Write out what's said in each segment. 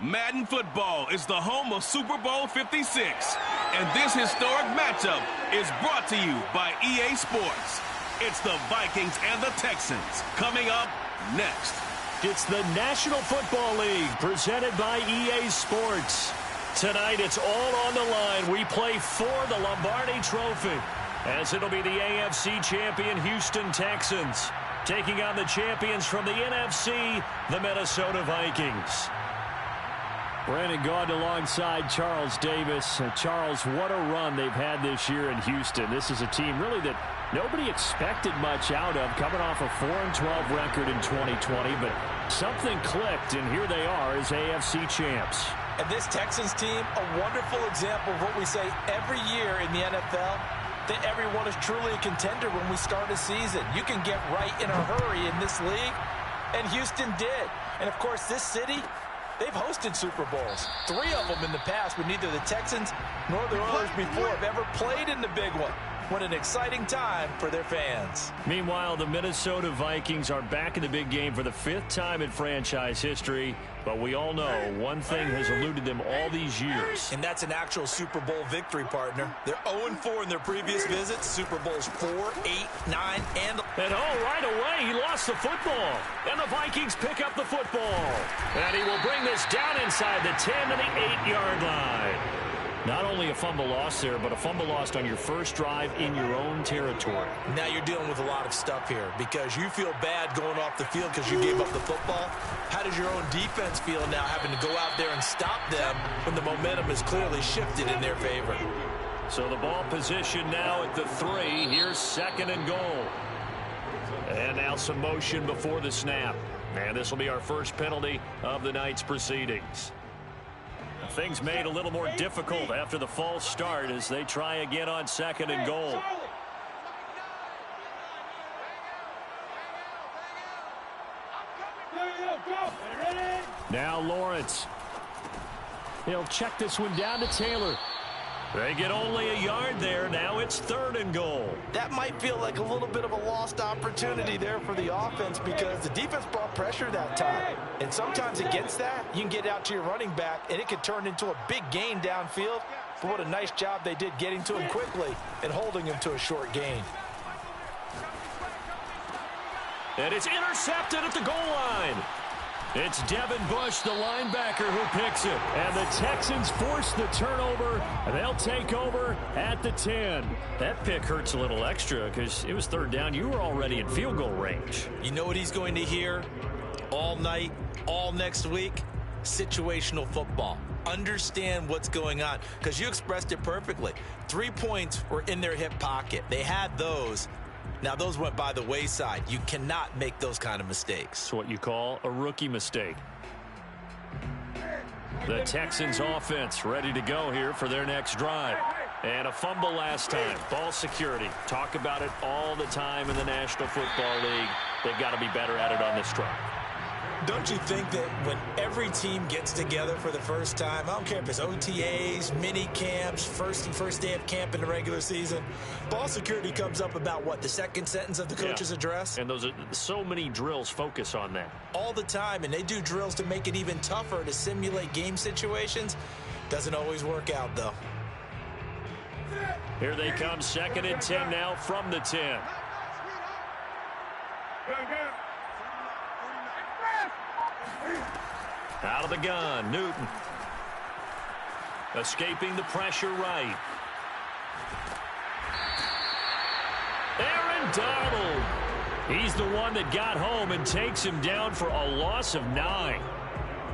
Madden Football is the home of Super Bowl 56. And this historic matchup is brought to you by EA Sports. It's the Vikings and the Texans coming up next. It's the National Football League presented by EA Sports. Tonight it's all on the line. We play for the Lombardi Trophy, as it'll be the AFC champion Houston Texans taking on the champions from the NFC, the Minnesota Vikings. Brandon Gaudin alongside Charles Davis. Charles, what a run they've had this year in Houston. This is a team really that nobody expected much out of, coming off a 4-12 record in 2020, but something clicked, and here they are as AFC champs. And this Texans team, a wonderful example of what we say every year in the NFL, that everyone is truly a contender when we start a season. You can get right in a hurry in this league, and Houston did. And, of course, this city, they've hosted Super Bowls. 3 of them in the past, but neither the Texans nor the Oilers before have ever played in the big one. What an exciting time for their fans. Meanwhile, the Minnesota Vikings are back in the big game for the 5th time in franchise history. But we all know one thing has eluded them all these years. And that's an actual Super Bowl victory, partner. They're 0-4 in their previous visits. Super Bowls 4, 8, 9, and... And right away, he lost the football. And the Vikings pick up the football. And he will bring this down inside the 10 to the 8-yard line. Not only a fumble loss there, but a fumble lost on your first drive in your own territory. Now you're dealing with a lot of stuff here because you feel bad going off the field because you gave up the football. How does your own defense feel now having to go out there and stop them when the momentum is clearly shifted in their favor? So the ball position now at the 3. Here's 2nd and goal. And now some motion before the snap. And this will be our first penalty of the night's proceedings. Things made a little more difficult after the false start as they try again on 2nd and goal. Now Lawrence. He'll check this one down to Taylor. They get only a yard there. Now it's 3rd and goal. That might feel like a little bit of a lost opportunity there for the offense because the defense brought pressure that time. And sometimes against that, you can get out to your running back, and it could turn into a big gain downfield. But what a nice job they did getting to him quickly and holding him to a short gain. And it's intercepted at the goal line. It's Devin Bush, the linebacker, who picks it. And the Texans force the turnover, and they'll take over at the 10. That pick hurts a little extra because it was 3rd down. You were already in field goal range. You know what he's going to hear all night, all next week? Situational football. Understand what's going on because you expressed it perfectly. 3 points were in their hip pocket. They had those. Now, those went by the wayside. You cannot make those kind of mistakes. It's what you call a rookie mistake. The Texans offense ready to go here for their next drive. And a fumble last time. Ball security. Talk about it all the time in the National Football League. They've got to be better at it on this drive. Don't you think that when every team gets together for the first time, I don't care if it's OTAs, mini camps, first day of camp in the regular season, ball security comes up about what, the 2nd sentence of the coach's address? And those are so many drills focus on that. All the time, and they do drills to make it even tougher to simulate game situations. Doesn't always work out, though. Here they come, 2nd and 10 now from the 10. Out of the gun, Newton. Escaping the pressure right. Aaron Donald. He's the one that got home and takes him down for a loss of 9.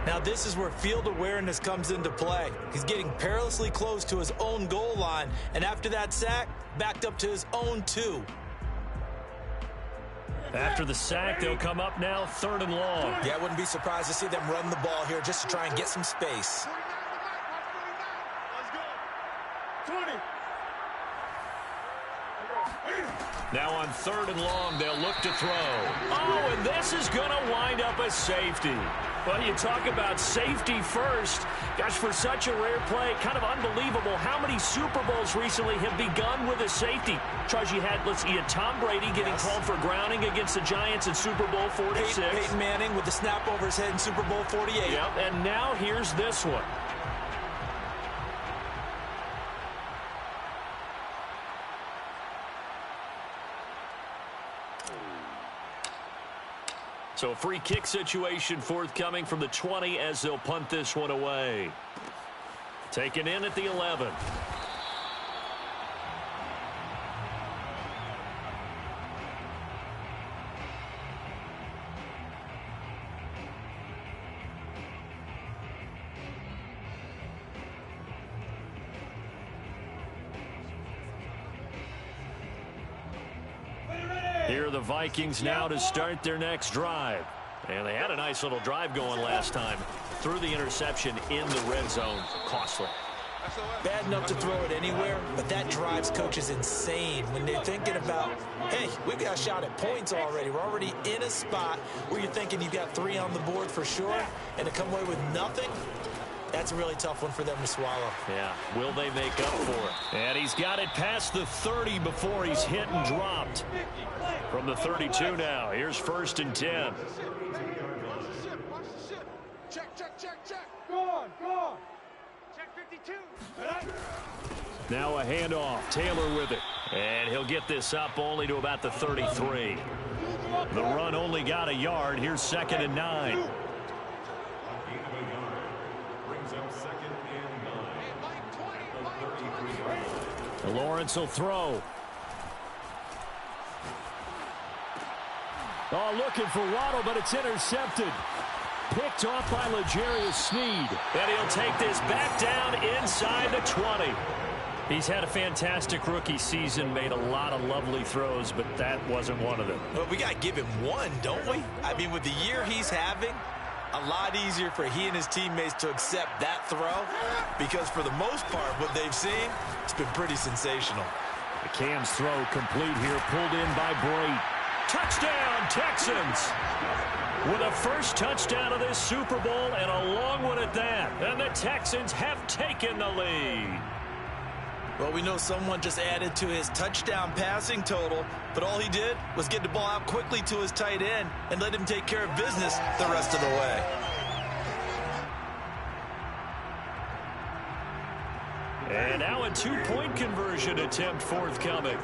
Now this is where field awareness comes into play. He's getting perilously close to his own goal line, and after that sack, backed up to his own 2. After the sack, they'll come up now 3rd and long. Yeah, I wouldn't be surprised to see them run the ball here just to try and get some space. Now on 3rd and long, they'll look to throw. Oh, and this is going to wind up a safety. Well, you talk about safety first. Gosh, for such a rare play, kind of unbelievable how many Super Bowls recently have begun with a safety. Charles, you had Tom Brady getting called for grounding against the Giants in Super Bowl 46. Peyton Manning with the snap over his head in Super Bowl 48. Yep, and now here's this one. So a free kick situation forthcoming from the 20 as they'll punt this one away. Taken in at the 11. Here are the Vikings now to start their next drive. And they had a nice little drive going last time. Threw the interception in the red zone. Costly. Bad enough to throw it anywhere, but that drives coaches insane when they're thinking about, hey, we've got a shot at points already. We're already in a spot where you're thinking you've got 3 on the board for sure, and to come away with nothing, that's a really tough one for them to swallow. Yeah, will they make up for it? And he's got it past the 30 before he's hit and dropped. From the 32 now, here's 1st and 10. Check. Go on. Check 52. Now a handoff. Taylor with it. And he'll get this up only to about the 33. The run only got a yard. Here's 2nd and 9. Lawrence will throw. Oh, looking for Waddle, but it's intercepted. Picked off by L'Jarius Sneed. And he'll take this back down inside the 20. He's had a fantastic rookie season, made a lot of lovely throws, but that wasn't one of them. Well, we got to give him one, don't we? I mean, with the year he's having, a lot easier for he and his teammates to accept that throw because for the most part, what they've seen, it's been pretty sensational. The Cam's throw complete here, pulled in by Brate. Touchdown, Texans! With a first touchdown of this Super Bowl and a long one at that. And the Texans have taken the lead. Well, we know someone just added to his touchdown passing total, but all he did was get the ball out quickly to his tight end and let him take care of business the rest of the way. And now a 2-point conversion attempt forthcoming.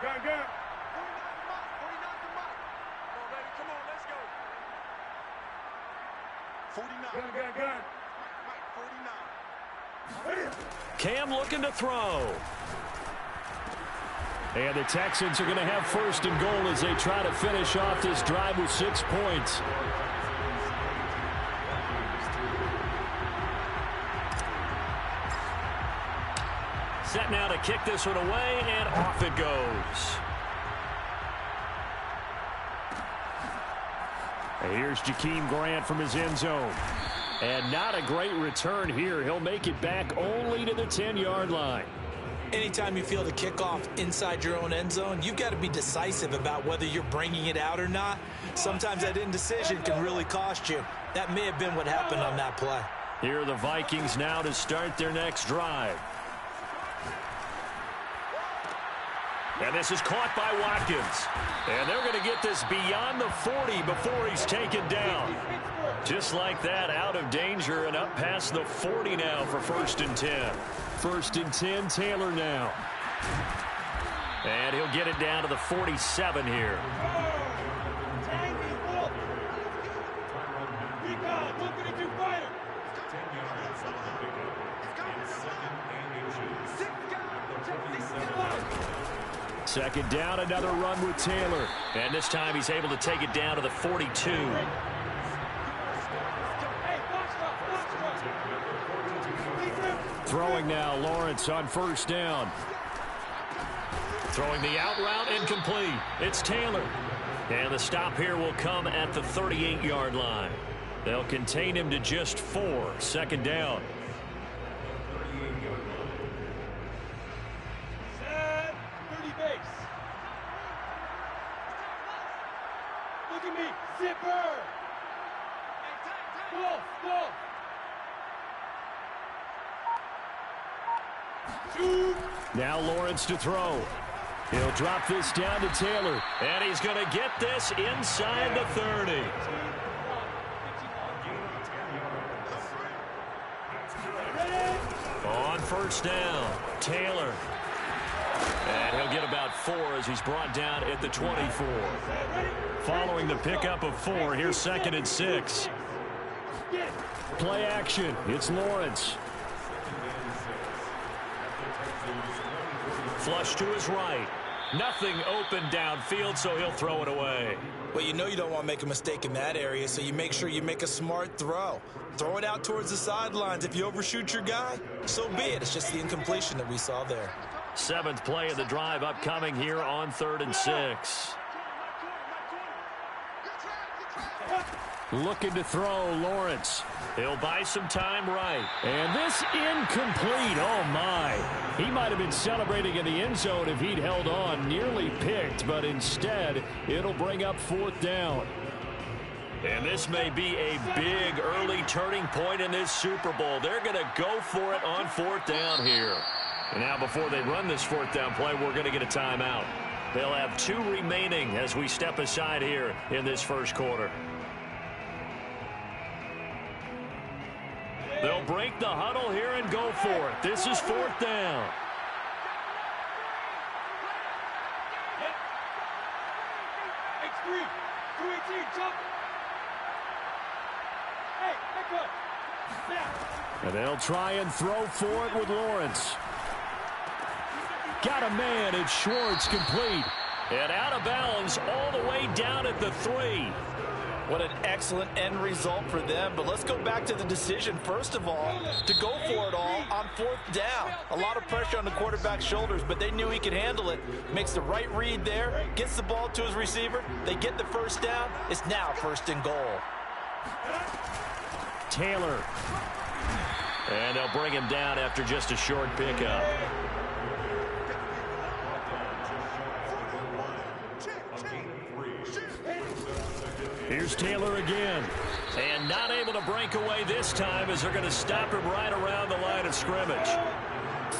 Gun. Gun. Cam looking to throw. And the Texans are going to have 1st and goal as they try to finish off this drive with 6 points. Set now to kick this one away, and off it goes. And here's Jakeem Grant from his end zone. And not a great return here. He'll make it back only to the 10-yard line. Anytime you feel the kickoff inside your own end zone, you've got to be decisive about whether you're bringing it out or not. Sometimes that indecision can really cost you. That may have been what happened on that play. Here are the Vikings now to start their next drive. And this is caught by Watkins. And they're going to get this beyond the 40 before he's taken down. Just like that, out of danger and up past the 40 now for 1st and 10. 1st and 10, Taylor now. And he'll get it down to the 47 here. Second down, another run with Taylor. And this time he's able to take it down to the 42. Throwing now, Lawrence on 1st down. Throwing the out route, incomplete. It's Taylor. And the stop here will come at the 38-yard line. They'll contain him to just 4. 2nd down. me. Zipper. Go. Shoot. Now Lawrence to throw. He'll drop this down to Taylor. And he's going to get this inside the 30. On first down, Taylor. And he'll get about 4 as he's brought down at the 24. Following the pickup of 4, here's 2nd and 6. Play action. It's Lawrence. Flush to his right. Nothing open downfield, so he'll throw it away. Well, you know you don't want to make a mistake in that area, so you make sure you make a smart throw. Throw it out towards the sidelines. If you overshoot your guy, so be it. It's just the incompletion that we saw there. 7th play of the drive upcoming here on 3rd and 6. Looking to throw, Lawrence. He'll buy some time right. And this incomplete. Oh, my. He might have been celebrating in the end zone if he'd held on. Nearly picked, but instead, it'll bring up 4th down. And this may be a big early turning point in this Super Bowl. They're going to go for it on 4th down here. And now before they run this 4th down play, we're going to get a timeout. They'll have 2 remaining as we step aside here in this first quarter. They'll break the huddle here and go for it. This is 4th down. X3, 218, jump. Hey, back up. Snap. And they'll try and throw for it with Lawrence. Got a man. It's Schwartz, complete. And out of bounds all the way down at the 3. What an excellent end result for them. But let's go back to the decision, first of all, to go for it all on 4th down. A lot of pressure on the quarterback's shoulders, but they knew he could handle it. Makes the right read there, gets the ball to his receiver. They get the first down. It's now 1st and goal. Taylor. And they'll bring him down after just a short pickup. Here's Taylor again. And not able to break away this time as they're going to stop him right around the line of scrimmage.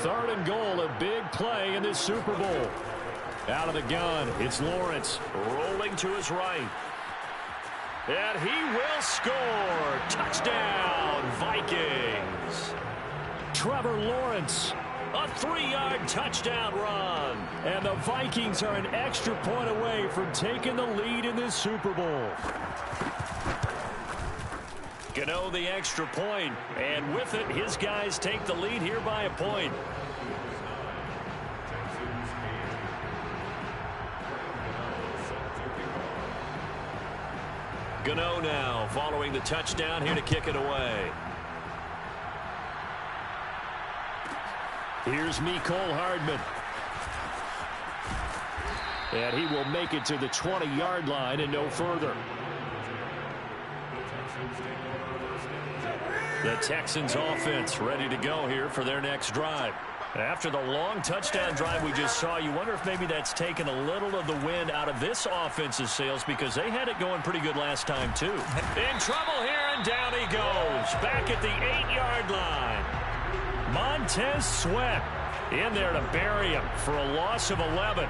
3rd and goal, a big play in this Super Bowl. Out of the gun, it's Lawrence rolling to his right. And he will score. Touchdown, Vikings. Trevor Lawrence. A 3-yard touchdown run. And the Vikings are an extra point away from taking the lead in this Super Bowl. Gano the extra point, and with it, his guys take the lead here by a point. Gano now following the touchdown here to kick it away. Here's Mecole Hardman. And he will make it to the 20-yard line and no further. The Texans offense ready to go here for their next drive. After the long touchdown drive we just saw, you wonder if maybe that's taken a little of the wind out of this offense's sails because they had it going pretty good last time too. In trouble here, and down he goes. Back at the 8-yard line. Montez Sweat in there to bury him for a loss of 11.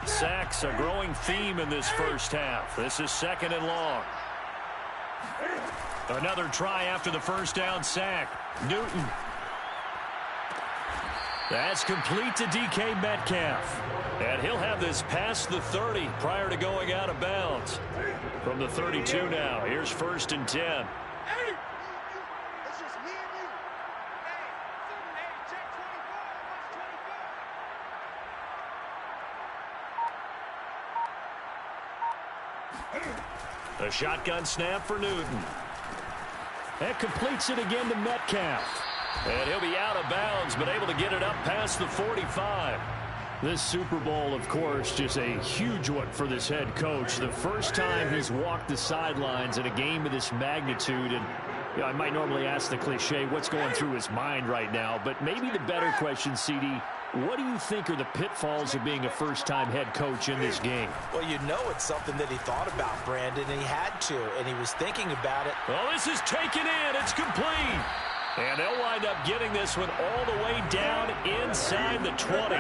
Sacks a growing theme in this first half. This is 2nd and long. Another try after the first down sack. Newton. That's complete to DK Metcalf. And he'll have this past the 30 prior to going out of bounds. From the 32 now, here's 1st and 10. A shotgun snap for Newton. That completes it again to Metcalf. And he'll be out of bounds, but able to get it up past the 45. This Super Bowl, of course, just a huge one for this head coach. The first time he's walked the sidelines in a game of this magnitude, and You know, I might normally ask the cliche, what's going through his mind right now, but maybe the better question, CD, what do you think are the pitfalls of being a first-time head coach in this game? Well, you know it's something that he thought about, Brandon, and he had to, and he was thinking about it. Well, this is taken in. It's complete. And they'll wind up getting this one all the way down inside the 20.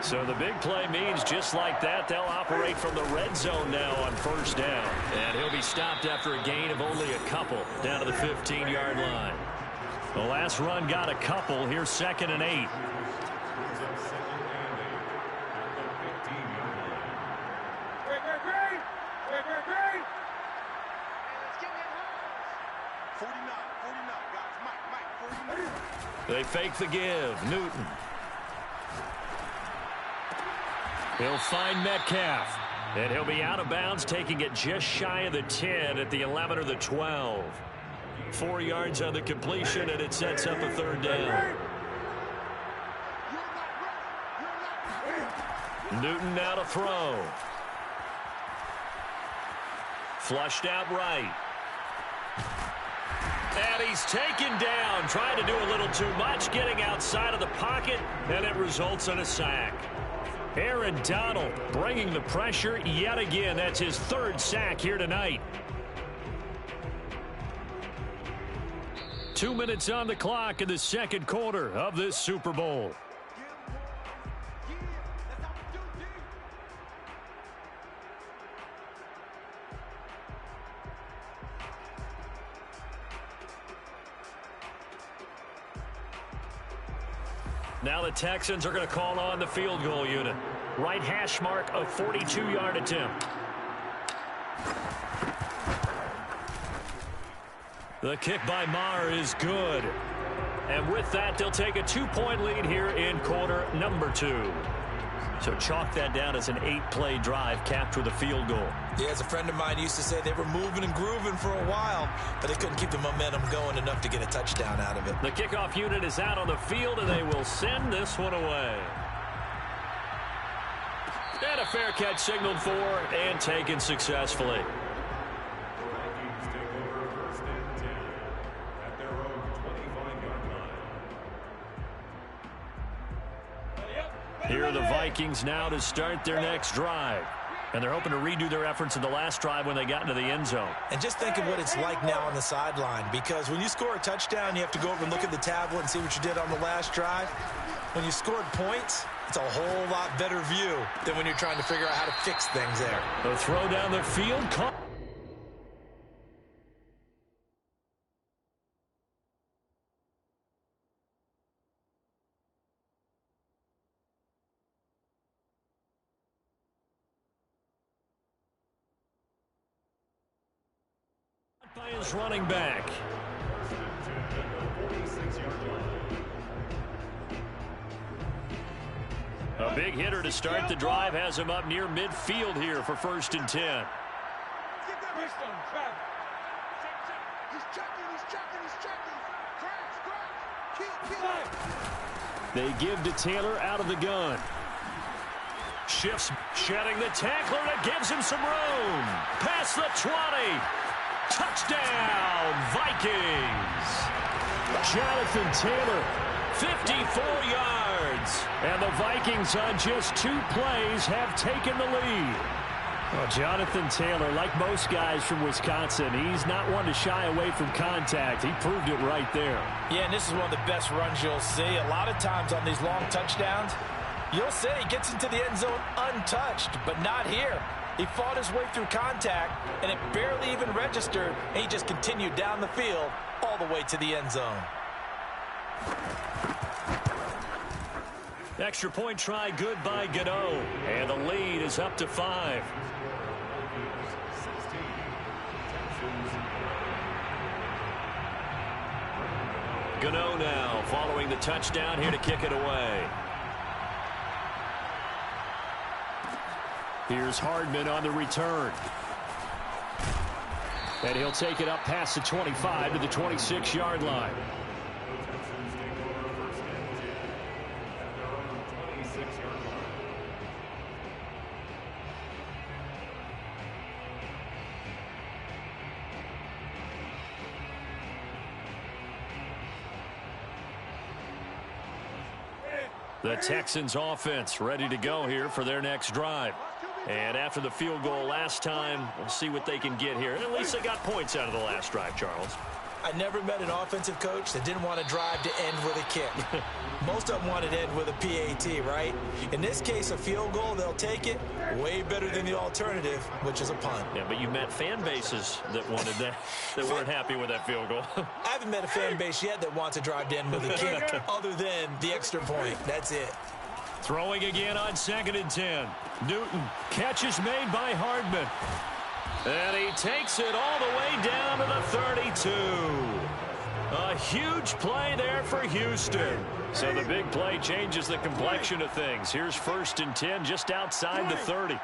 So the big play means just like that, they'll operate from the red zone now on first down. And he'll be stopped after a gain of only a couple down to the 15-yard line. The last run got a couple. Here's 2nd and 8. They fake the give. Newton. He'll find Metcalf. And he'll be out of bounds, taking it just shy of the 10 at the 11 or the 12. 4 yards on the completion, and it sets up a 3rd down. Newton now to throw. Flushed out right. And he's taken down, trying to do a little too much, getting outside of the pocket, and it results in a sack. Aaron Donald bringing the pressure yet again. That's his 3rd sack here tonight. 2 minutes on the clock in the 2nd quarter of this Super Bowl. Now the Texans are going to call on the field goal unit. Right hash mark of 42-yard attempt. The kick by Maher is good. And with that, they'll take a 2-point lead here in quarter number 2. So chalk that down as an 8-play drive capped with a field goal. Yeah, as a friend of mine used to say, they were moving and grooving for a while, but they couldn't keep the momentum going enough to get a touchdown out of it. The kickoff unit is out on the field, and they will send this one away. And a fair catch signaled for and taken successfully. Here are the Vikings now to start their next drive. And they're hoping to redo their efforts in the last drive when they got into the end zone. And just think of what it's like now on the sideline, because when you score a touchdown, you have to go over and look at the tablet and see what you did on the last drive. When you scored points, it's a whole lot better view than when you're trying to figure out how to fix things there. The throw down the field. By his running back. A big hitter to start the drive has him up near midfield here for 1st and 10. They give to Taylor out of the gun. Shifts, shedding the tackler, that gives him some room. Past the 20. Touchdown, Vikings. Jonathan Taylor, 54 yards. And the Vikings on just 2 plays have taken the lead. Well, Jonathan Taylor, like most guys from Wisconsin, he's not one to shy away from contact. He proved it right there. Yeah, and this is one of the best runs you'll see. A lot of times on these long touchdowns, you'll say he gets into the end zone untouched, but not here. He fought his way through contact, and it barely even registered, and he just continued down the field all the way to the end zone. Extra point try good by Gano, and the lead is up to 5. Gano now following the touchdown here to kick it away. Here's Hardman on the return. And he'll take it up past the 25 to the 26-yard line. The Texans offense ready to go here for their next drive. And after the field goal last time, we'll see what they can get here. And at least they got points out of the last drive, Charles. I never met an offensive coach that didn't want to drive to end with a kick. Most of them wanted to end with a PAT, right? In this case, a field goal, they'll take it. Way better than the alternative, which is a punt. Yeah, but you met fan bases that wanted that, that weren't happy with that field goal. I haven't met a fan base yet that wants to drive to end with a kick other than the extra point. That's it. Throwing again on 2nd and 10. Newton, catch is made by Hardman. And he takes it all the way down to the 32. A huge play there for Houston. So the big play changes the complexion of things. Here's 1st and 10 just outside the 30.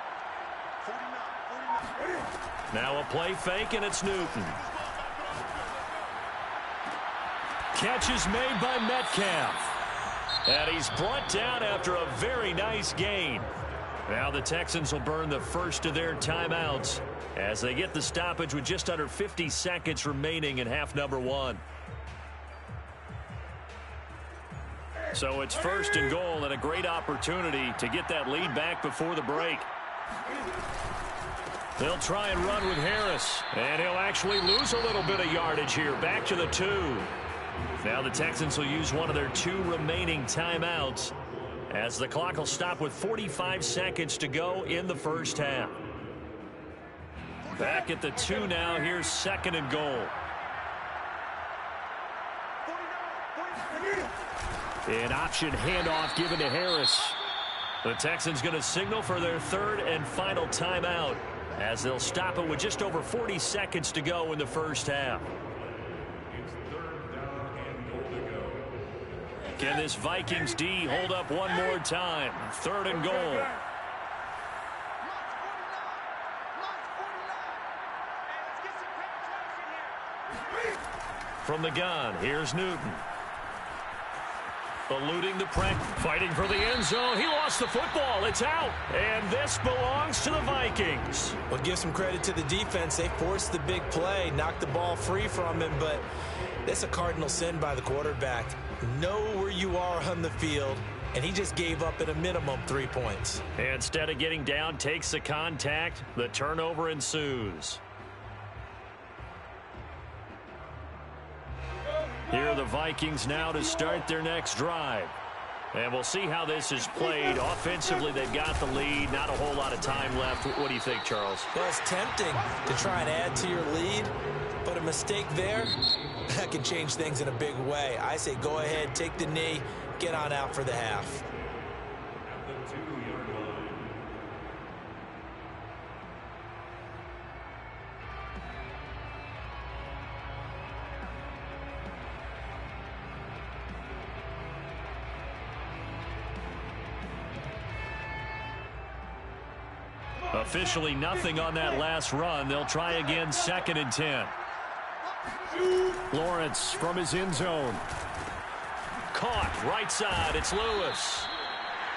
Now a play fake, and it's Newton. Catch is made by Metcalf. And he's brought down after a very nice gain. Now the Texans will burn the first of their timeouts as they get the stoppage with just under 50 seconds remaining in half number 1. So it's 1st and goal and a great opportunity to get that lead back before the break. They'll try and run with Harris, and he'll actually lose a little bit of yardage here. Back to the 2. Now the Texans will use one of their 2 remaining timeouts as the clock will stop with 45 seconds to go in the first half. Back at the 2 now. Here's 2nd and goal. An option handoff given to Harris. The Texans going to signal for their 3rd and final timeout as they'll stop it with just over 40 seconds to go in the first half. Can this Vikings D hold up one more time? 3rd and goal. From the gun, here's Newton. Eluding the pressure, fighting for the end zone. He lost the football. It's out. And this belongs to the Vikings. Well, give some credit to the defense. They forced the big play, knocked the ball free from him, but that's a cardinal sin by the quarterback. Know where you are on the field, and he just gave up at a minimum 3 points. Instead of getting down, takes the contact. The turnover ensues. Here are the Vikings now to start their next drive. And we'll see how this is played. Offensively, they've got the lead. Not a whole lot of time left. What do you think, Charles? Well, it's tempting to try and add to your lead, but a mistake there, that can change things in a big way. I say go ahead, take the knee, get on out for the half. Officially nothing on that last run. They'll try again, 2nd and 10. Lawrence from his end zone. Caught right side. It's Lewis.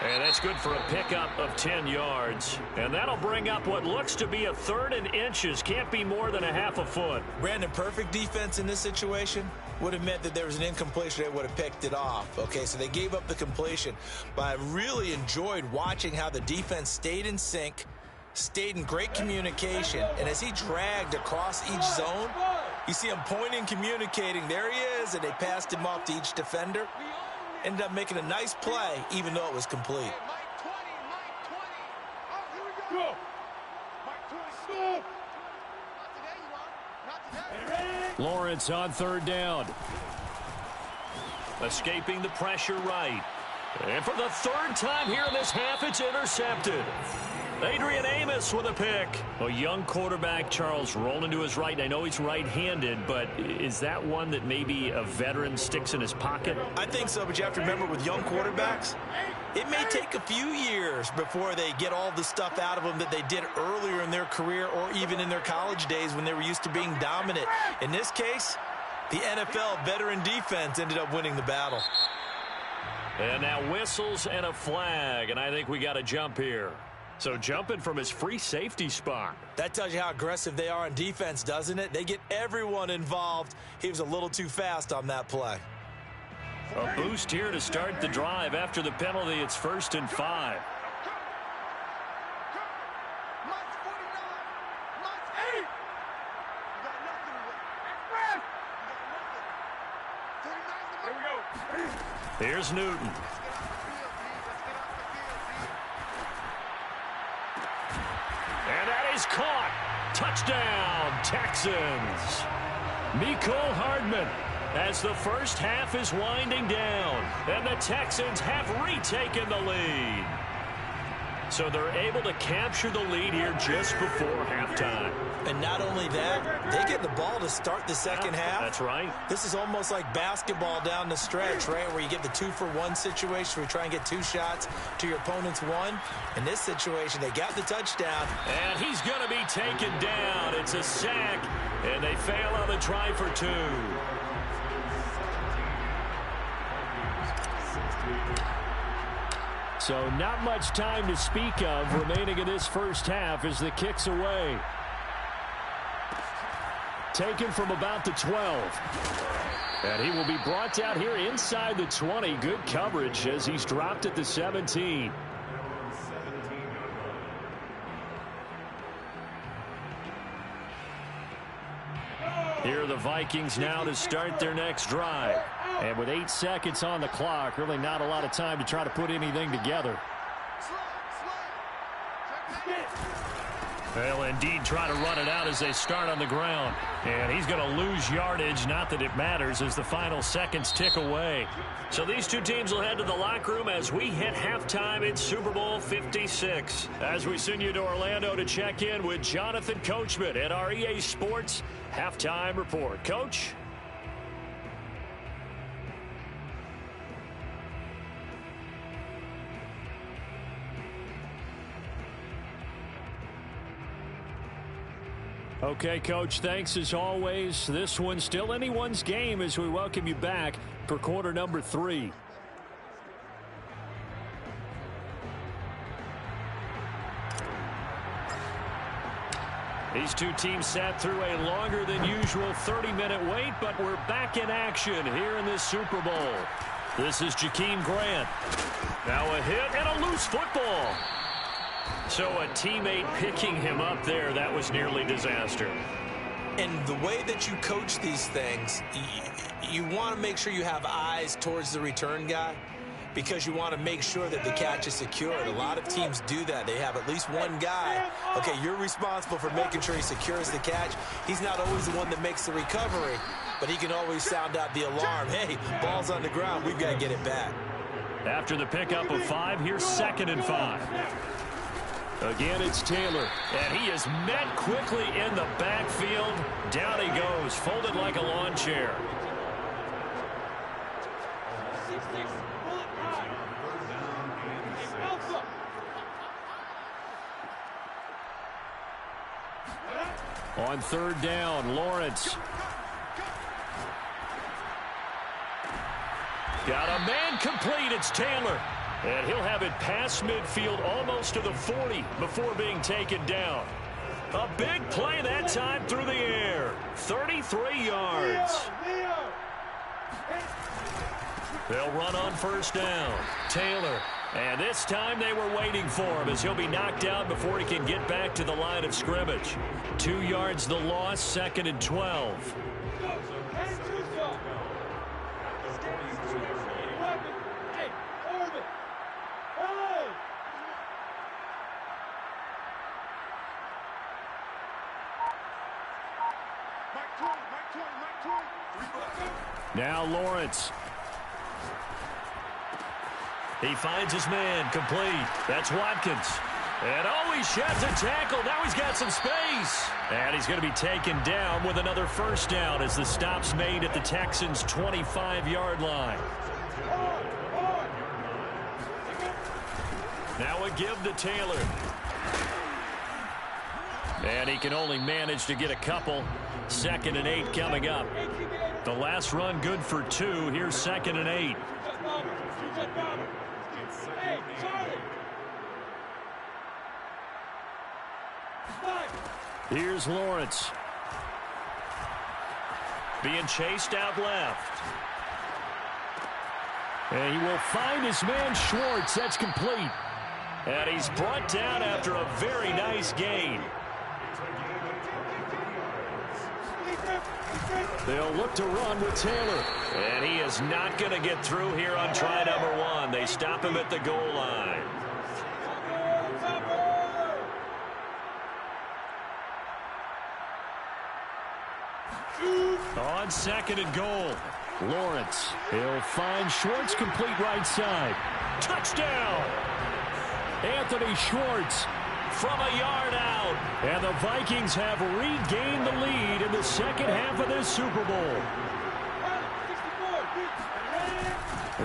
And that's good for a pickup of 10 yards. And that'll bring up what looks to be a 3rd and inches. Can't be more than a half a foot. Brandon, perfect defense in this situation would have meant that there was an incompletion. They would have picked it off. Okay, so they gave up the completion. But I really enjoyed watching how the defense stayed in sync, stayed in great communication, and as he dragged across each zone, you see him pointing, communicating. There he is, and they passed him off to each defender. Ended up making a nice play, even though it was complete. Lawrence on 3rd down. Escaping the pressure right. And for the 3rd time here in this half, it's intercepted. Adrian Amos with a pick. A young quarterback, Charles, rolling to his right. And I know he's right-handed, but is that one that maybe a veteran sticks in his pocket? I think so, but you have to remember with young quarterbacks, it may take a few years before they get all the stuff out of them that they did earlier in their career or even in their college days when they were used to being dominant. In this case, the NFL veteran defense ended up winning the battle. And now whistles and a flag, and I think we got a jump here. So jumping from his free safety spot. That tells you how aggressive they are on defense, doesn't it? They get everyone involved. He was a little too fast on that play. A boost here to start the drive. After the penalty, it's 1st and 5. Here's Newton. And that is caught. Touchdown, Texans. Mecole Hardman, as the first half is winding down, and the Texans have retaken the lead. So they're able to capture the lead here just before halftime. And not only that, they get the ball to start the second half. That's right. This is almost like basketball down the stretch, right, where you get the 2-for-1 situation where you try and get 2 shots to your opponent's 1. In this situation, they got the touchdown. And he's going to be taken down. It's a sack, and they fail on the try for 2. So not much time to speak of remaining in this first half as the kick's away. Taken from about the 12. And he will be brought down here inside the 20. Good coverage as he's dropped at the 17. Here are the Vikings now to start their next drive. And with 8 seconds on the clock, really not a lot of time to try to put anything together. They'll indeed try to run it out as they start on the ground. And he's going to lose yardage, not that it matters, as the final seconds tick away. So these two teams will head to the locker room as we hit halftime in Super Bowl 56. As we send you to Orlando to check in with Jonathan Coachman at our EA Sports Halftime Report. Coach? Okay, Coach, thanks as always. This one's still anyone's game as we welcome you back for quarter number 3. These two teams sat through a longer than usual 30-minute wait, but we're back in action here in this Super Bowl. This is Jakeem Grant. Now a hit and a loose football. So a teammate picking him up there, that was nearly disaster. And the way that you coach these things, you want to make sure you have eyes towards the return guy because you want to make sure that the catch is secured. A lot of teams do that. They have at least one guy. Okay, you're responsible for making sure he secures the catch. He's not always the one that makes the recovery, but he can always sound out the alarm. Hey, ball's on the ground. We've got to get it back. After the pickup of 5, here's 2nd and 5. Again, it's Taylor, and he is met quickly in the backfield. Down he goes, folded like a lawn chair. On 3rd down, Lawrence. Got a man complete, it's Taylor. And he'll have it past midfield almost to the 40 before being taken down. A big play that time through the air. 33 yards. They'll run on 1st down. Taylor. And this time they were waiting for him as he'll be knocked out before he can get back to the line of scrimmage. 2 yards the loss, 2nd and 12. Now Lawrence. He finds his man complete. That's Watkins. And he sheds a tackle. Now he's got some space. And he's going to be taken down with another 1st down as the stop's made at the Texans' 25-yard line. Now a give to Taylor. And he can only manage to get a couple. 2nd and 8 coming up. The last run good for 2. Here's 2nd and 8. Here's Lawrence. Being chased out left. And he will find his man Schwartz. That's complete. And he's brought down after a very nice gain. They'll look to run with Taylor. And he is not going to get through here on try number 1. They stop him at the goal line. On second and goal, Lawrence. He'll find Schwartz, complete right side. Touchdown! Anthony Schwartz from a yard out. And the Vikings have regained the lead in the second half of this Super Bowl.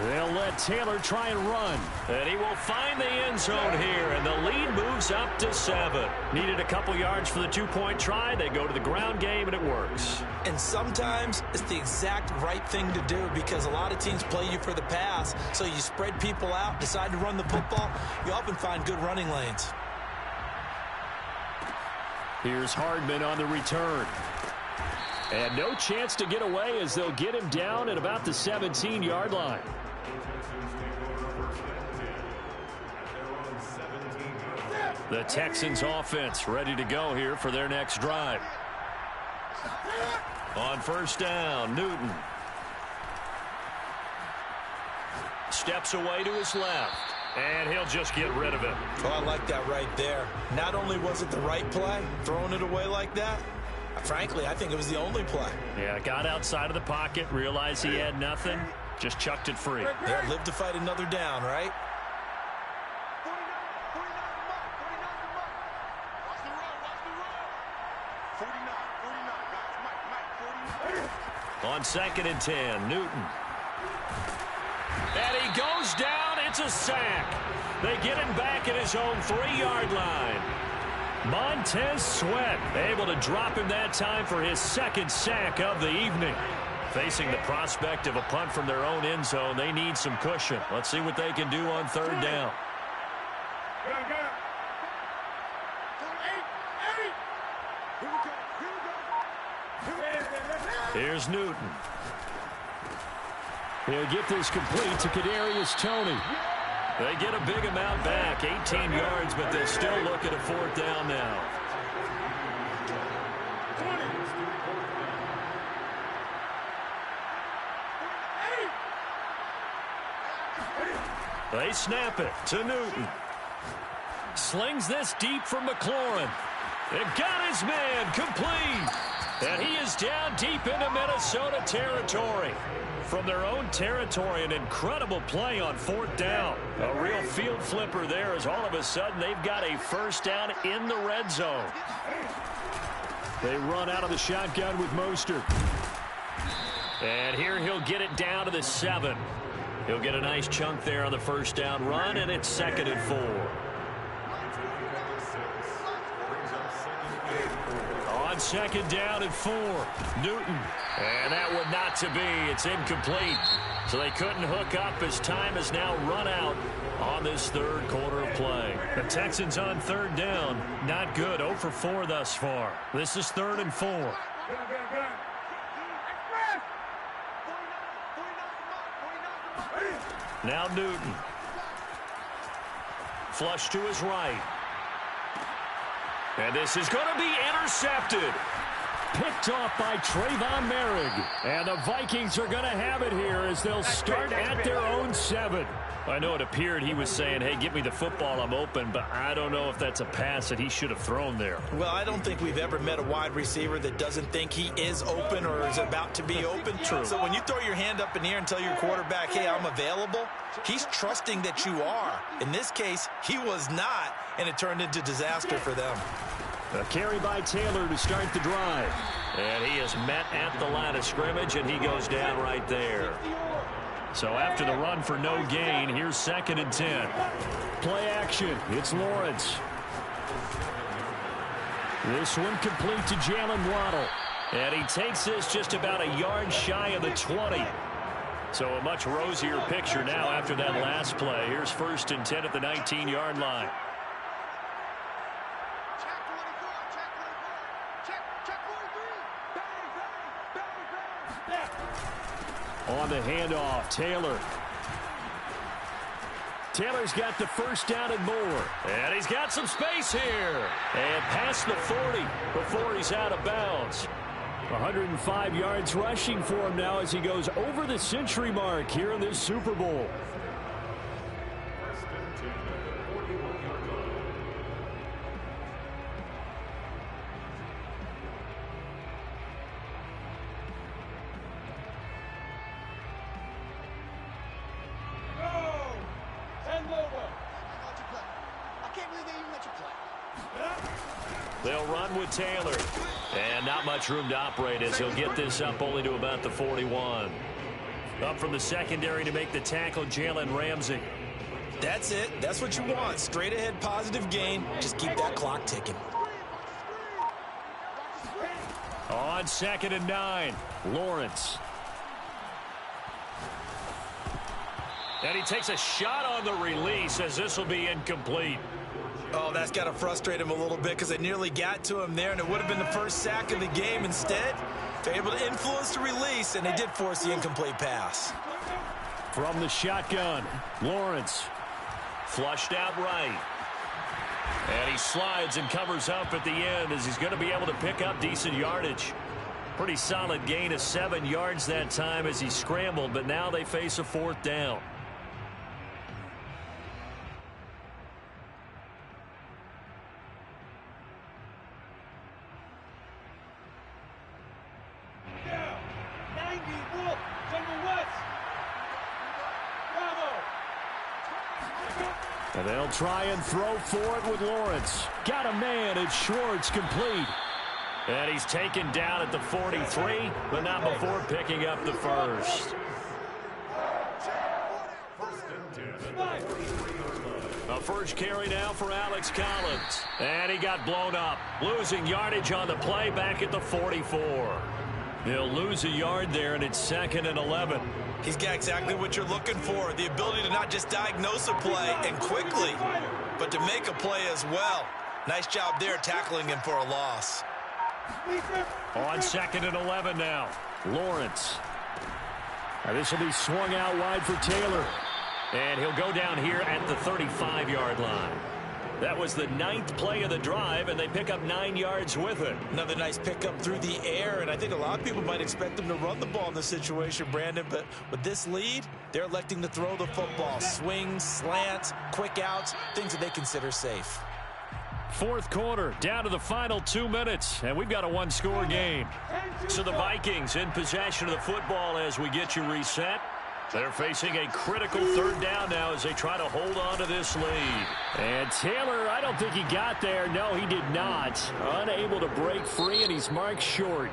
They'll let Taylor try and run. And he will find the end zone here, and the lead moves up to 7. Needed a couple yards for the 2-point try. They go to the ground game, and it works. And sometimes it's the exact right thing to do because a lot of teams play you for the pass, so you spread people out, decide to run the football. You often find good running lanes. Here's Hardman on the return. And no chance to get away as they'll get him down at about the 17-yard line. The Texans offense ready to go here for their next drive. On first down, Newton. Steps away to his left. And he'll just get rid of it. Oh, I like that right there. Not only was it the right play, throwing it away like that, frankly, I think it was the only play. Yeah, got outside of the pocket, realized he had nothing, just chucked it free. Yeah, live to fight another down, right? On second and 10, Newton. And he goes down. It's a sack. They get him back at his own 3-yard line. Montez Sweat able to drop him that time for his second sack of the evening. Facing the prospect of a punt from their own end zone, they need some cushion. Let's see what they can do on third down. Here's Newton. He'll get this complete to Kadarius Toney. They get a big amount back, 18 yards, but they'll still look at a fourth down now. They snap it to Newton. Slings this deep from McLaurin. It got his man complete. And he is down deep into Minnesota territory. From their own territory, an incredible play on fourth down. A real field flipper there as all of a sudden they've got a first down in the red zone. They run out of the shotgun with Mostert. And here he'll get it down to the 7. He'll get a nice chunk there on the first down run, and it's second and 4. On second down and 4, Newton. And that would not to be. It's incomplete. So they couldn't hook up as time has now run out on this third quarter of play. The Texans on third down. Not good. 0 for 4 thus far. This is third and 4. Now Newton. Flush to his right. And this is going to be intercepted. Picked off by Trayvon Merrick. And the Vikings are going to have it here as they'll start at their own 7. I know it appeared he was saying, hey, get me the football, I'm open, but I don't know if that's a pass that he should have thrown there. Well, I don't think we've ever met a wide receiver that doesn't think he is open or is about to be open. True. So when you throw your hand up in the air and tell your quarterback, hey, I'm available, he's trusting that you are. In this case, he was not, and it turned into disaster for them. A carry by Taylor to start the drive. And he is met at the line of scrimmage, and he goes down right there. So after the run for no gain, here's second and 10. Play action. It's Lawrence. This one complete to Jalen Waddle. And he takes this just about a yard shy of the 20. So a much rosier picture now after that last play. Here's first and 10 at the 19-yard line. On the handoff, Taylor. Taylor's got the first down and more. And he's got some space here. And past the 40 before he's out of bounds. 105 yards rushing for him now as he goes over the century mark here in this Super Bowl. They'll run with Taylor. And not much room to operate as he'll get this up only to about the 41. Up from the secondary to make the tackle, Jalen Ramsey. That's it. That's what you want. Straight ahead positive gain. Just keep that clock ticking. On 2nd and 9, Lawrence. And he takes a shot on the release as this will be incomplete. Oh, that's got to frustrate him a little bit because they nearly got to him there, and it would have been the first sack of the game. Instead, they're able to influence the release, and they did force the incomplete pass. From the shotgun, Lawrence. Flushed out right. And he slides and covers up at the end as he's going to be able to pick up decent yardage. Pretty solid gain of 7 yards that time as he scrambled, but now they face a 4th down. And they'll try and throw for it with Lawrence. Got a man. It's Schwartz, complete. And he's taken down at the 43, but not before picking up the first. A first carry now for Alex Collins. And he got blown up. Losing yardage on the play back at the 44. He'll lose a yard there, and it's 2nd and 11. He's got exactly what you're looking for, the ability to not just diagnose a play and quickly, but to make a play as well. Nice job there tackling him for a loss. On 2nd and 11 now, Lawrence. Now this will be swung out wide for Taylor. And he'll go down here at the 35-yard line. That was the 9th play of the drive, and they pick up 9 yards with it. Another nice pickup through the air, and I think a lot of people might expect them to run the ball in this situation, Brandon, but with this lead, they're electing to throw the football. Swings, slants, quick outs, things that they consider safe. 4th quarter, down to the final 2 minutes, and we've got a 1-score game. So the Vikings in possession of the football as we get you reset. They're facing a critical 3rd down now as they try to hold on to this lead. And Taylor, I don't think he got there. No, he did not. Unable to break free, and he's marked short.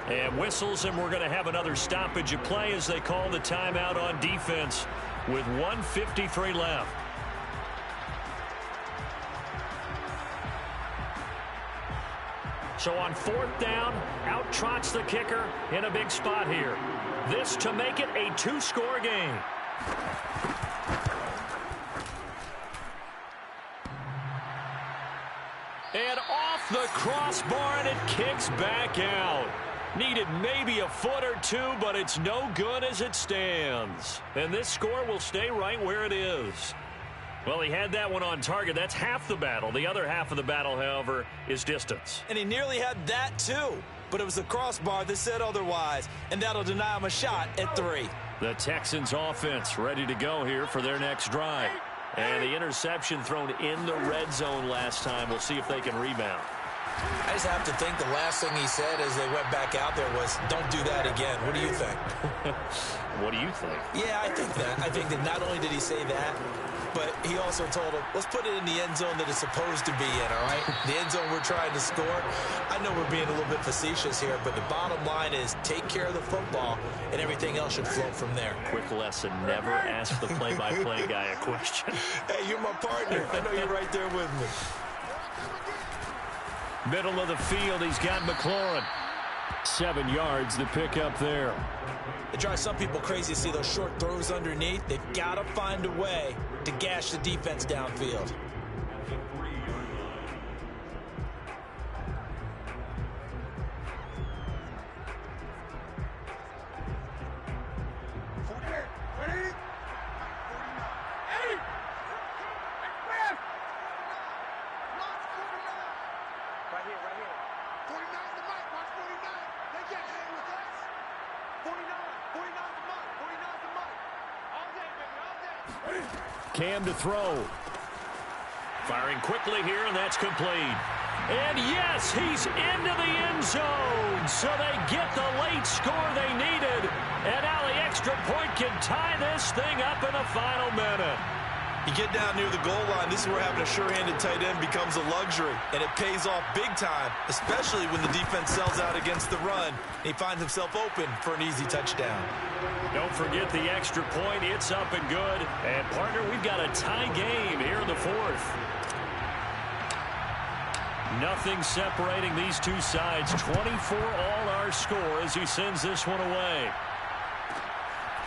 And whistles, and we're going to have another stoppage of play as they call the timeout on defense with 1:53 left. So on 4th down, out trots the kicker in a big spot here. This to make it a 2-score game. And off the crossbar, and it kicks back out. Needed maybe a foot or two, but it's no good as it stands. And this score will stay right where it is. Well, he had that one on target. That's half the battle. The other half of the battle, however, is distance. And he nearly had that, too. But it was the crossbar that said otherwise, and that'll deny him a shot at 3. The Texans offense ready to go here for their next drive. And the interception thrown in the red zone last time. We'll see if they can rebound. I just have to think the last thing he said as they went back out there was, don't do that again. What do you think? What do you think? Yeah, I think that. I think that not only did he say that, but he also told him, let's put it in the end zone that it's supposed to be in, all right? The end zone we're trying to score. I know we're being a little bit facetious here, but the bottom line is take care of the football, and everything else should flow from there. Quick lesson, never ask the play-by-play guy a question. Hey, you're my partner. I know you're right there with me. Middle of the field, he's got McLaurin. 7 yards to pick up there. It drives some people crazy to see those short throws underneath. They've got to find a way to gash the defense downfield. Cam to throw. Firing quickly here, and that's complete. And yes, he's into the end zone. So they get the late score they needed. And now the extra point can tie this thing up in the final minute. You get down near the goal line, this is where having a sure-handed tight end becomes a luxury, and it pays off big time, especially when the defense sells out against the run. He finds himself open for an easy touchdown. Don't forget the extra point. It's up and good. And, partner, we've got a tie game here in the fourth. Nothing separating these two sides. 24 all our score as he sends this one away.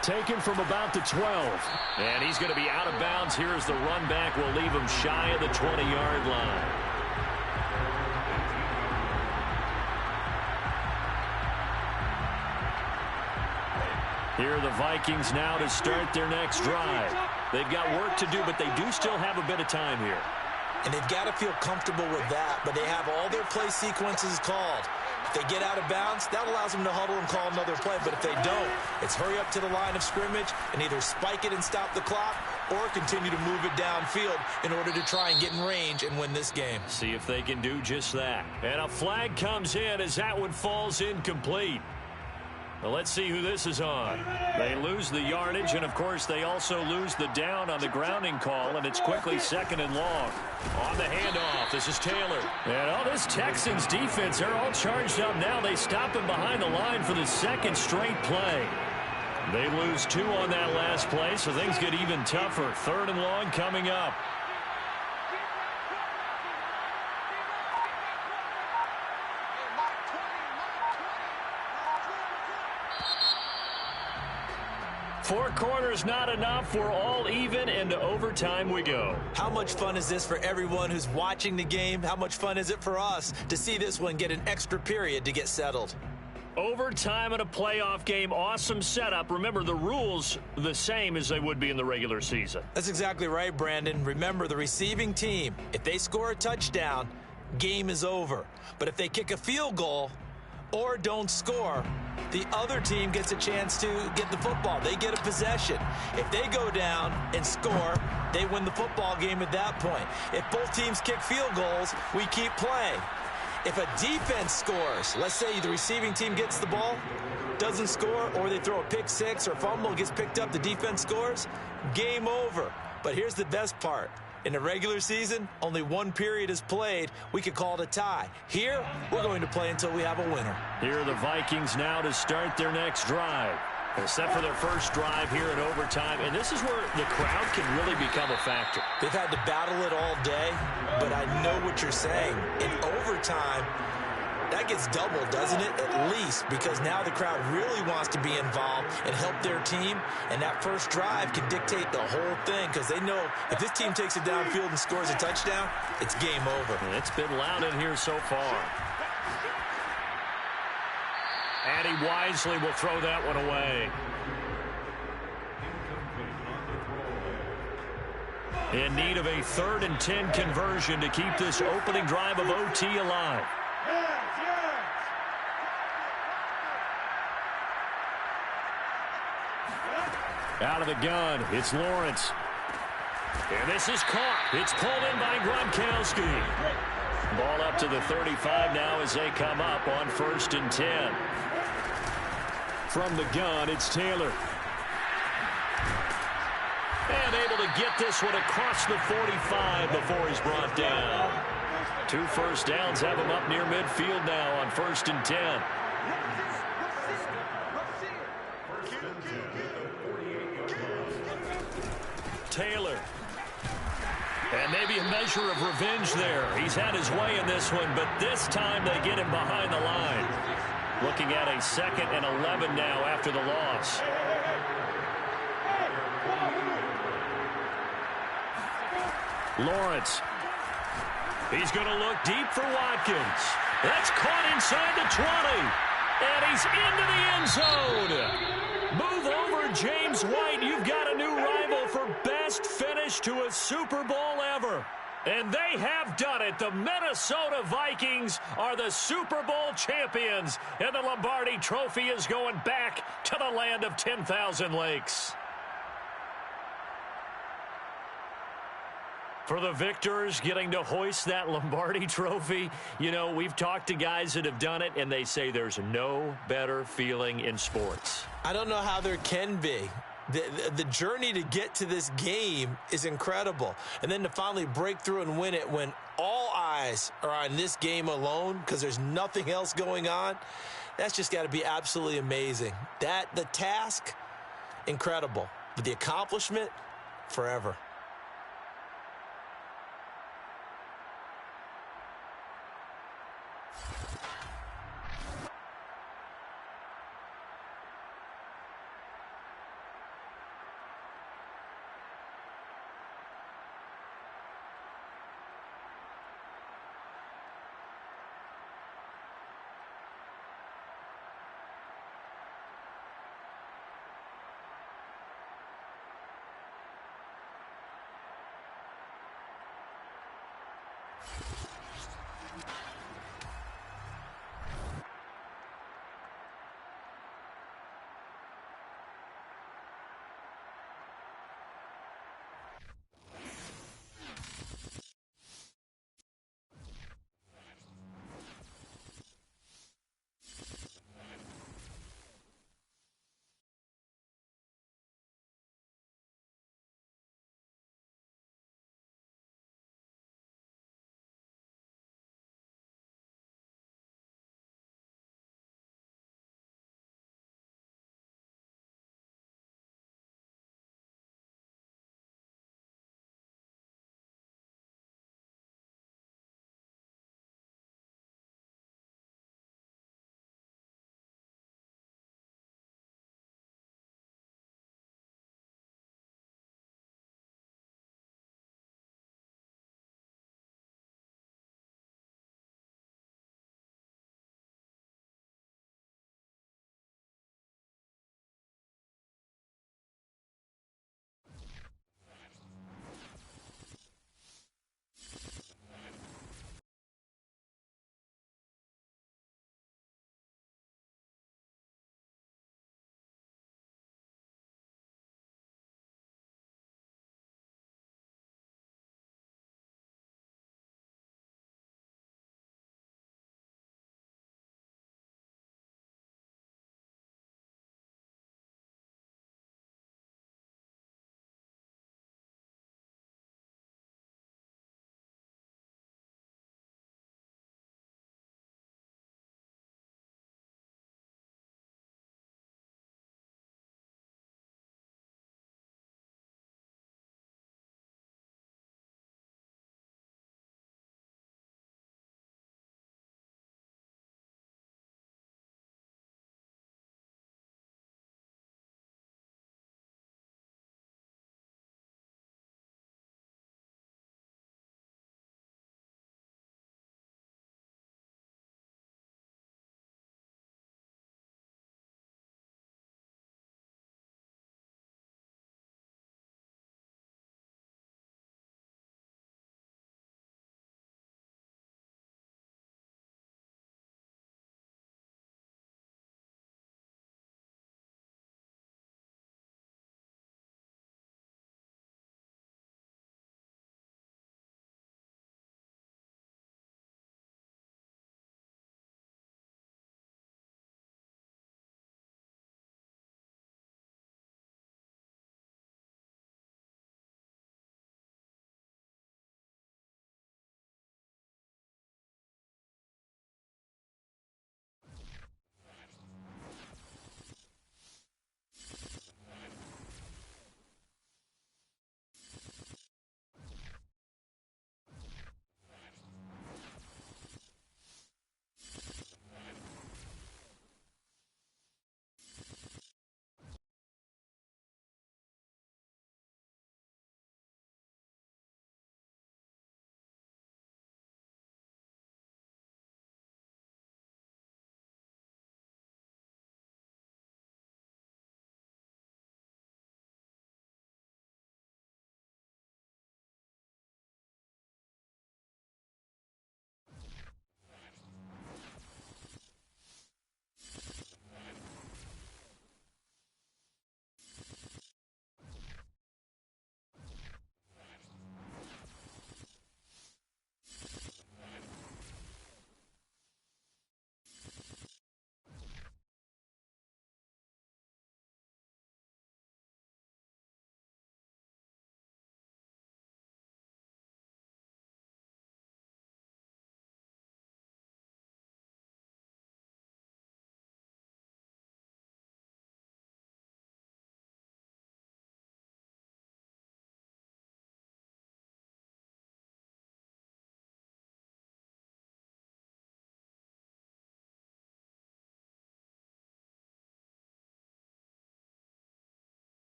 Taken from about the 12. And he's going to be out of bounds here as the run back will leave him shy of the 20-yard line. Here are the Vikings now to start their next drive. They've got work to do, but they do still have a bit of time here. And they've got to feel comfortable with that, but they have all their play sequences called. If they get out of bounds, that allows them to huddle and call another play. But if they don't, it's hurry up to the line of scrimmage and either spike it and stop the clock or continue to move it downfield in order to try and get in range and win this game. See if they can do just that. And a flag comes in as that one falls incomplete. Well, let's see who this is on. They lose the yardage, and, of course, they also lose the down on the grounding call, and it's quickly second and long. On the handoff, this is Taylor. And, this Texans defense, they're all charged up now. They stop him behind the line for the second straight play. They lose 2 on that last play, so things get even tougher. Third and long coming up. Four quarters not enough. We're all even, and to overtime we go. How much fun is this for everyone who's watching the game? How much fun is it for us to see this one get an extra period to get settled? Overtime in a playoff game, awesome setup. Remember, the rules the same as they would be in the regular season. That's exactly right, Brandon. Remember, the receiving team, if they score a touchdown, game is over. But if they kick a field goal or don't score, the other team gets a chance to get the football. They get a possession. If they go down and score, they win the football game at that point. If both teams kick field goals, we keep playing. If a defense scores, let's say the receiving team gets the ball, doesn't score, or they throw a pick six or fumble, gets picked up, the defense scores, game over. But here's the best part. In the regular season, only one period is played. We could call it a tie. Here, we're going to play until we have a winner. Here are the Vikings now to start their next drive. They're set for their first drive here in overtime, and this is where the crowd can really become a factor. They've had to battle it all day, but I know what you're saying. In overtime, that gets doubled, doesn't it? At least, because now the crowd really wants to be involved and help their team, and that first drive can dictate the whole thing because they know if this team takes it downfield and scores a touchdown, it's game over. And it's been loud in here so far. And he wisely will throw that one away. In need of a 3rd and 10 conversion to keep this opening drive of OT alive. Out of the gun, it's Lawrence. And this is caught. It's pulled in by Gronkowski. Ball up to the 35 now as they come up on 1st and 10. From the gun, it's Taylor. And able to get this one across the 45 before he's brought down. 2 first downs have him up near midfield now on 1st and 10. Taylor. And maybe a measure of revenge there. He's had his way in this one, but this time they get him behind the line. Looking at a 2nd and 11 now after the loss. Lawrence. He's going to look deep for Watkins. That's caught inside the 20. And he's into the end zone. Move over, James White. You've got a new rival for best finish to a Super Bowl ever. And they have done it. The Minnesota Vikings are the Super Bowl champions. And the Lombardi Trophy is going back to the land of 10,000 lakes. For the victors getting to hoist that Lombardi Trophy, you know, we've talked to guys that have done it, and they say there's no better feeling in sports. I don't know how there can be. The journey to get to this game is incredible. And then to finally break through and win it when all eyes are on this game alone because there's nothing else going on, that's just got to be absolutely amazing. The task, incredible. But the accomplishment, forever.